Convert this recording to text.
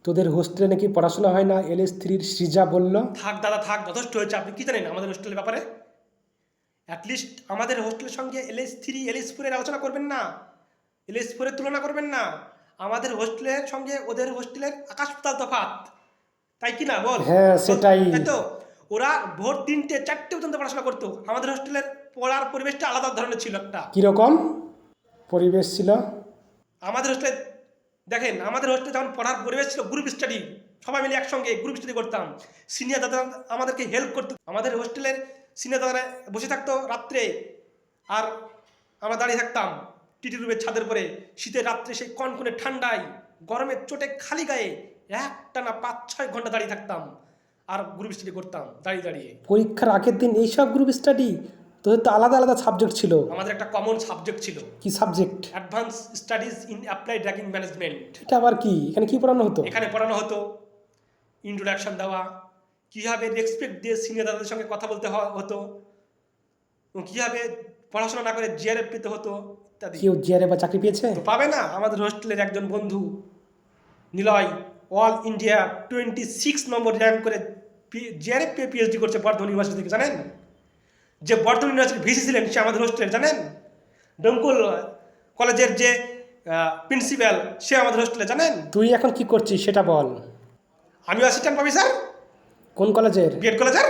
তোদের হোস্টেলে নাকি পড়াশোনা হয় না, LS3-র সৃজা বলল। থাক দাদা থাক, যথেষ্ট হয়েছে। আপনি কি জানেন আমাদের হোস্টেলের ব্যাপারে? অ্যাটলিস্ট আমাদের হোস্টেলের সঙ্গে LS3 LS4-এর আলোচনা করবেন না, LS4-এর তুলনা করবেন না। আমাদের হোস্টেলের সঙ্গে ওদের হোস্টেলের আকাশ পাতাল তফাৎ, তাই কি না বল? হ্যাঁ সেটাই। তাই তো। ওরা ভোর 3টে 4টে পর্যন্ত পড়াশোনা করতো, আমাদের হোস্টেলের পড়ার পরিবেশটা আলাদা ধরনের ছিল একটা। কীরকম পরিবেশ ছিল? আমাদের হোস্টেলে দেখেন, আমাদের হোস্টেলে যখন পড়ার পরিবেশ ছিল গ্রুপ স্টাডি, সবাই মিলে একসঙ্গে গ্রুপ স্টাডি করতাম। সিনিয়র দাদা আমাদেরকে হেল্প করতো, আমাদের হোস্টেলের সিনিয়র দাদারা বসে থাকতো রাত্রে, আর আমরা দাঁড়িয়ে থাকতাম টিটি রুমের ছাদের পরে। শীতের রাত্রে সেই কনকনে ঠান্ডায় গরমের চোটে খালি গায়ে একটানা 5-6 ঘন্টা দাঁড়িয়ে থাকতাম আর গ্রুপ স্টাডি করতাম দাঁড়িয়ে দাঁড়িয়ে। পরীক্ষার আগের দিন এইসব গ্রুপ স্টাডি? তোদের তো আলাদা আলাদা সাবজেক্ট ছিল। আমাদের একটা কমন সাবজেক্ট ছিল। কি subject? Advance studies in applied ragging management. এটা আবার কি? এখানে কি পড়ানো হতো? এখানে পড়ানো হতো ইন্ট্রোডাকশন দেওয়া, কীভাবে রেসপেক্ট দিয়ে সিনিয়র দাদাদের সঙ্গে কথা বলতে হতো, কীভাবে পড়াশোনা না করে জিআরএফ পেতে হতো ইত্যাদি। কেউ জিআরএফ বা চাকরি পেয়েছে? তো পাবে না। আমাদের হোস্টেলের একজন বন্ধু নিলয় অল ইন্ডিয়া 26 নম্বর র্যাঙ্ক করে জিআরএফ পেয়ে পিএইচডি করছে বর্ধমান ইউনিভার্সিটি থেকে, জানেন? যে বর্ধমান ইউনিভার্সিটির ভিসি ছিলেন সে আমাদের হোস্টেলের, জানেন? ডঙ্কুল কলেজের যে প্রিন্সিপাল সে আমাদের হোস্টেলে, জানেন? তুই এখন কি করছিস সেটা বল। আমি অ্যাসিস্ট্যান্ট প্রফেসর কোন কলেজের? বিএড কলেজের।